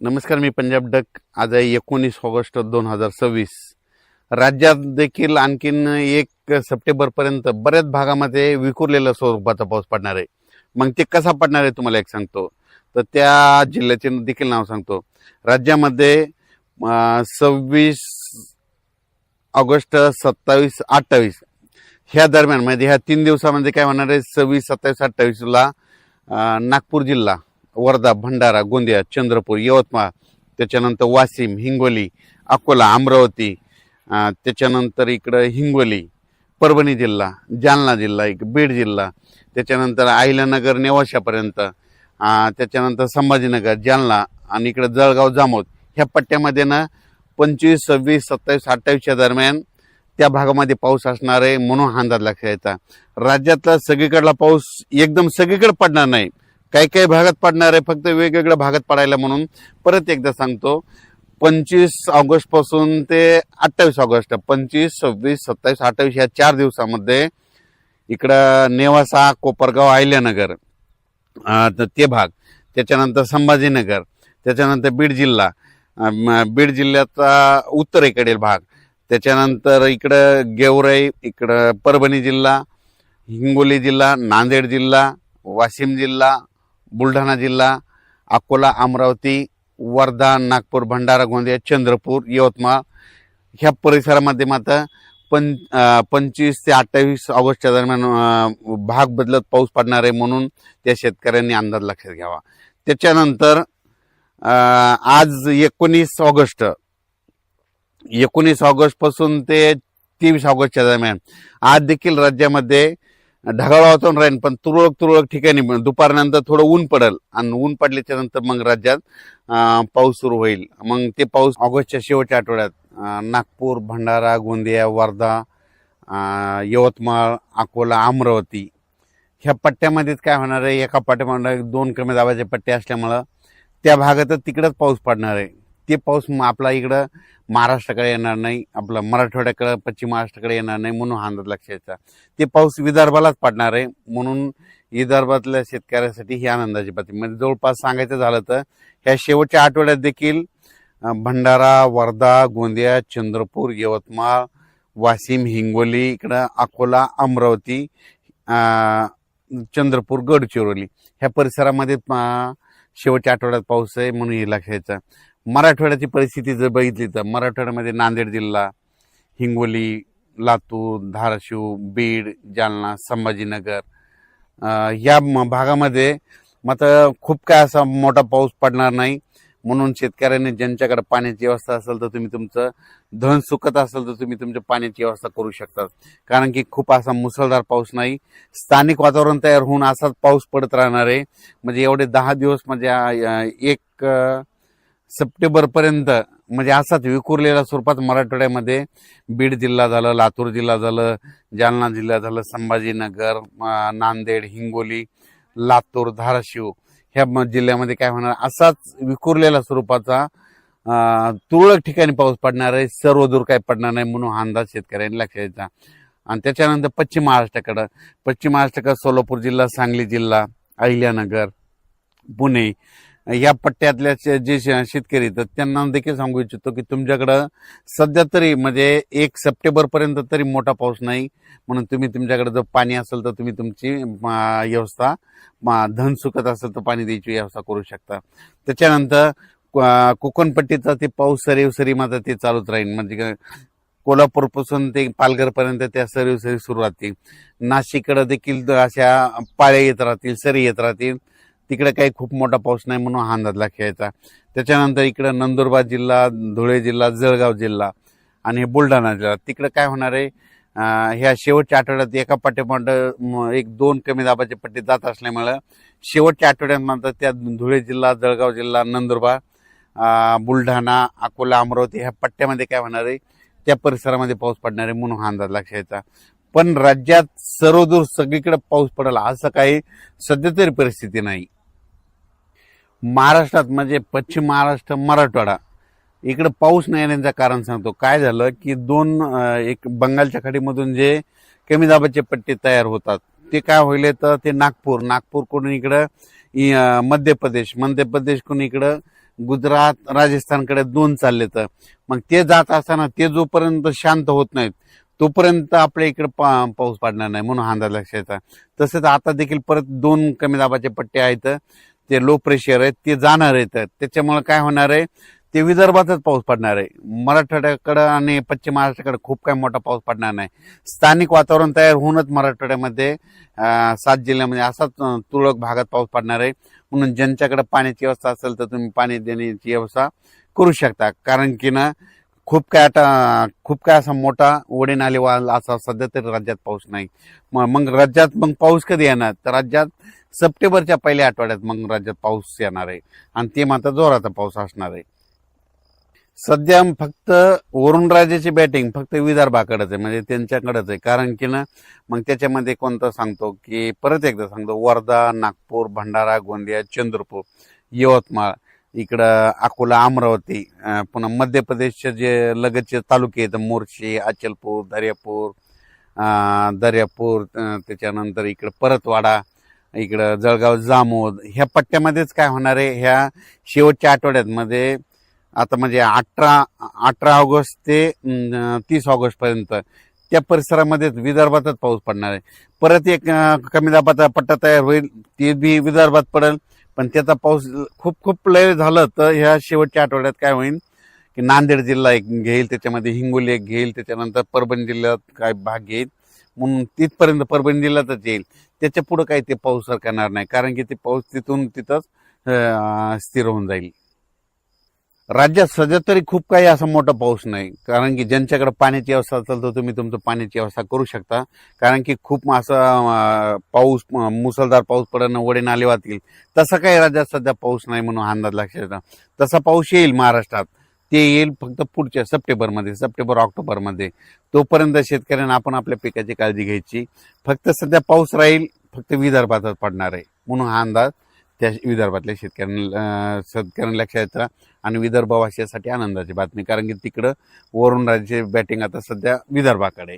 नमस्कार, मी पंजाब डक. आज आहे 19 ऑगस्ट 2026. राज्यात देखील आणखीन 1 सप्टेंबरपर्यंत बऱ्याच भागामध्ये विखुरलेल्या स्वरूपाचा पाऊस पडणार आहे. मग ते कसा पडणार आहे तुम्हाला एक सांगतो. तर त्या जिल्ह्याचे देखील नाव सांगतो. राज्यामध्ये 26 ऑगस्ट, 27, 28 ह्या दरम्यान म्हणजे ह्या 3 दिवसामध्ये काय होणार आहे, 26, 27, 28ला नागपूर जिल्हा, वर्धा, भंडारा, गोंदिया, चंद्रपूर, यवतमाळ, त्याच्यानंतर वाशिम, हिंगोली, अकोला, अमरावती, त्याच्यानंतर इकडं हिंगोली, परभणी जिल्हा, जालना जिल्हा, बीड जिल्हा, त्याच्यानंतर अहिल्यानगर, नेवाशापर्यंत, त्याच्यानंतर संभाजीनगर, जालना आणि इकडं जळगाव, जामोद ह्या पट्ट्यामध्ये ना 25, 26, 27, 28च्या दरम्यान त्या भागामध्ये पाऊस असणार आहे म्हणून हा अंदाज लक्षात यायचा. राज्यातला सगळीकडला पाऊस एकदम सगळीकडे पडणार नाही, काही काही भागात पडणार आहे, फक्त वेगवेगळ्या भागात पडायला. म्हणून परत एकदा सांगतो, 25 ऑगस्ट पासून ते 28 ऑगस्ट, 25, 26, 27, 28 या 4 दिवसामध्ये इकडं नेवासा, कोपरगाव, अहिल्यानगर ते भाग, त्याच्यानंतर संभाजीनगर, त्याच्यानंतर बीड जिल्हा, बीड जिल्ह्याचा उत्तरेकडील भाग, त्याच्यानंतर इकडं गेवराई, इकडं परभणी जिल्हा, हिंगोली जिल्हा, नांदेड जिल्हा, वाशिम जिल्हा, बुलढाणा जिल्हा, अकोला, अमरावती, वर्धा, नागपूर, भंडारा, गोंदिया, चंद्रपूर, यवतमाळ ह्या परिसरामध्ये मात्र 25 ते 28 ऑगस्टच्या दरम्यान भाग बदलत पाऊस पडणार आहे म्हणून त्या शेतकऱ्यांनी अंदाज लक्षात घ्यावा. त्याच्यानंतर आज 19 ऑगस्ट पासून ते 23 ऑगस्टच्या दरम्यान आज देखील राज्यामध्ये ढगाळ वातावरण राहील, पण तुरळक ठिकाणी दुपारनंतर थोडं ऊन पडेल आणि ऊन पडल्याच्या नंतर मग राज्यात पाऊस सुरू होईल. मग ते पाऊस ऑगस्टच्या शेवटच्या आठवड्यात नागपूर, भंडारा, गोंदिया, वर्धा, यवतमाळ, अकोला, अमरावती ह्या पट्ट्यामध्येच काय होणार आहे, एका पट्ट्यामध्ये 2 कमी दाबाचे पट्टे असल्यामुळं त्या भागातच तिकडंच पाऊस पडणार आहे. ते पाऊस आपला इकडं महाराष्ट्राकडे येणार नाही, आपलं मराठवाड्याकडे, पश्चिम महाराष्ट्राकडे येणार नाही म्हणून हा अंदाज लक्षात यायचा. ते पाऊस विदर्भालाच पडणार आहे म्हणून विदर्भातल्या शेतकऱ्यासाठी ही आनंदाची बातमी. म्हणजे जवळपास सांगायचं झालं तर ह्या शेवटच्या आठवड्यात देखील भंडारा, वर्धा, गोंदिया, चंद्रपूर, यवतमाळ, वाशिम, हिंगोली, इकडं अकोला, अमरावती, चंद्रपूर, गडचिरोली ह्या परिसरामध्ये शेवटच्या आठवड्यात पाऊस आहे म्हणून हे लक्षात यायचं. मराठवाड्याची परिस्थिती जर बघितली तर मराठवाड्यामध्ये नांदेड जिल्हा, हिंगोली, लातूर, धाराशिव, बीड, जालना, संभाजीनगर या भागामध्ये मात्र खूप काय असा मोठा पाऊस पडणार नाही म्हणून शेतकऱ्यांनी ज्यांच्याकडे पाण्याची व्यवस्था असेल तर तुम्ही तुमचं धन सुकत असेल तर तुम्ही तुमच्या पाण्याची व्यवस्था करू शकता. कारण की खूप असा मुसळधार पाऊस नाही, स्थानिक वातावरण तयार होऊन असाच पाऊस पडत राहणार आहे. म्हणजे एवढे 10 दिवस म्हणजे 1 सप्टेंबरपर्यंत म्हणजे असाच विखुरलेल्या स्वरूपात मराठवाड्यामध्ये बीड जिल्हा झालं, लातूर जिल्हा झालं, जालना जिल्हा झालं, संभाजीनगर, नांदेड, हिंगोली, लातूर, धाराशिव ह्या जिल्ह्यामध्ये काय होणार, असाच विखुरलेल्या स्वरूपाचा तुरळक ठिकाणी पाऊस पडणार आहे, सर्वदूर काय पडणार नाही म्हणून हा अंदाज शेतकऱ्यांनी लक्षात घ्यायचा. आणि त्याच्यानंतर पश्चिम महाराष्ट्राकडं सोलापूर जिल्हा, सांगली जिल्हा, अहिल्यानगर, पुणे या पट्ट्यातल्या जे शेतकरी तर त्यांना देखील सांगू इच्छितो की तुमच्याकडं सध्या तरी म्हणजे 1 सप्टेंबरपर्यंत तरी मोठा पाऊस नाही म्हणून तुम्ही तुमच्याकडे जर पाणी असेल तर तुम्ही तुमची व्यवस्था, धन सुकत असेल तर पाणी द्यायची व्यवस्था करू शकता. त्याच्यानंतर कोकणपट्टीचा ते पाऊस सरी मात्र ते चालूच राहील. म्हणजे कोल्हापूरपासून ते पालघरपर्यंत त्या सरी सुरू राहतील. नाशिककडे देखील अशा पाळ्या येत राहतील, सरी येत राहतील, तिकडे काही खूप मोठा पाऊस नाही म्हणून हा अंदाज लक्षात यायचा. त्याच्यानंतर इकडे नंदुरबार जिल्हा, धुळे जिल्हा, जळगाव जिल्हा आणि बुलढाणा जिल्हा तिकडे काय होणार आहे, ह्या शेवटच्या आठवड्यात एका पट्ट्यामध्ये 1-2 कमी दाबाचे पट्टे जात असल्यामुळे शेवटच्या आठवड्यात मात्र त्या धुळे जिल्हा, जळगाव जिल्हा, नंदुरबार, बुलढाणा, अकोला, अमरावती ह्या पट्ट्यामध्ये काय होणार आहे, त्या परिसरामध्ये पाऊस पडणार आहे म्हणून हा अंदाज लक्षात यायचा. पण राज्यात सर्वदूर सगळीकडे पाऊस पडेल असं काही सध्या तरी परिस्थिती नाही. महाराष्ट्रात म्हणजे पश्चिम महाराष्ट्र, मराठवाडा इकडे पाऊस नाही येण्याचं कारण सांगतो. काय झालं की एक बंगालच्या खाडीमधून जे कमी दाबाचे पट्टे तयार होतात ते काय होईल तर ते नागपूरकडून इकडं मध्य प्रदेशकडून इकडं गुजरात राजस्थानकडे 2 चालले तर मग ते जात असताना ते जोपर्यंत शांत होत नाहीत तोपर्यंत आपल्या इकडे पाऊस पडणार नाही म्हणून हा अंदाज लक्षात येतात. तसंच आता देखील परत 2 कमी दाबाचे पट्टे आहेत ते लो प्रेशर आहेत ते जाणार आहेत. त्याच्यामुळे काय होणार आहे ते विदर्भातच पाऊस पडणार आहे. मराठवाड्याकडं आणि पश्चिम महाराष्ट्राकडे खूप काही मोठा पाऊस पडणार नाही. स्थानिक वातावरण तयार होऊनच मराठवाड्यामध्ये 7 जिल्ह्यामध्ये असाच तुरळक भागात पाऊस पडणार आहे. म्हणून ज्यांच्याकडे पाण्याची व्यवस्था असेल तर तुम्ही पाणी देण्याची व्यवस्था करू शकता. कारण की ना खूप काय असा मोठा ओढे नाले वाल असा सध्या तरी राज्यात पाऊस नाही. मग राज्यात मग पाऊस कधी येणार तर राज्यात सप्टेंबरच्या पहिल्या आठवड्यात मग राज्यात पाऊस येणार आहे आणि ते मात्र जोराचा पाऊस असणार आहे. सध्या फक्त वरुण राजाची बॅटिंग फक्त विदर्भाकडेच आहे म्हणजे त्यांच्याकडेच आहे. कारण की ना मग त्याच्यामध्ये कोणतं सांगतो की परत एकदा सांगतो वर्धा, नागपूर, भंडारा, गोंदिया, चंद्रपूर, यवतमाळ, इकडं अकोला, अमरावती, पुन्हा मध्य प्रदेशचे जे लगतचे तालुके आहेत मोर्शी, अचलपूर, दर्यापूर, त्याच्यानंतर इकडं परतवाडा, इकडं जळगाव, जामोद ह्या पट्ट्यामध्येच काय होणार आहे ह्या शेवटच्या आठवड्यात मध्ये आता म्हणजे 18 ऑगस्ट ते 30 ऑगस्ट पर्यंत त्या परिसरामध्ये विदर्भातच पाऊस पडणार आहे. परत एक कमी दाबाचा पट्टा तयार होईल ते बी विदर्भात पडेल पण त्याचा पाऊस खूप लय झालं तर ह्या शेवटच्या आठवड्यात काय होईल की नांदेड जिल्हा एक घेईल, त्याच्यामध्ये हिंगोली एक घेईल, त्याच्यानंतर परभणी जिल्ह्यात काय भाग घेईल म्हणून तिथपर्यंत परभणी जिल्ह्यातच येईल. त्याच्या पुढे काही ते पाऊस सरकणार नाही कारण की ते पाऊस तिथंच स्थिर होऊन जाईल. राज्यात सध्या तरी खूप काही असा मोठा पाऊस नाही कारण की ज्यांच्याकडे पाण्याची व्यवस्था असेल तर तुम्ही तुमचं पाण्याची व्यवस्था करू शकता. कारण की खूप असा पाऊस मुसळधार पाऊस पडणं ओढे नाले वाहतील तसा काही राज्यात सध्या पाऊस नाही म्हणून अंदाज लक्षात येतो. तसा पाऊस येईल महाराष्ट्रात ते येईल फक्त पुढच्या सप्टेंबर ऑक्टोबरमध्ये. तोपर्यंत शेतकऱ्यांना आपण आपल्या पिकाची काळजी घ्यायची. फक्त सध्या पाऊस राहील फक्त विदर्भातच पडणार आहे म्हणून हा अंदाज त्या विदर्भातल्या शेतकऱ्यांना लक्षात येतं आणि विदर्भवासियासाठी आनंदाची बातमी कारण की तिकडं वरुण राजाची बॅटिंग आता सध्या विदर्भाकडे.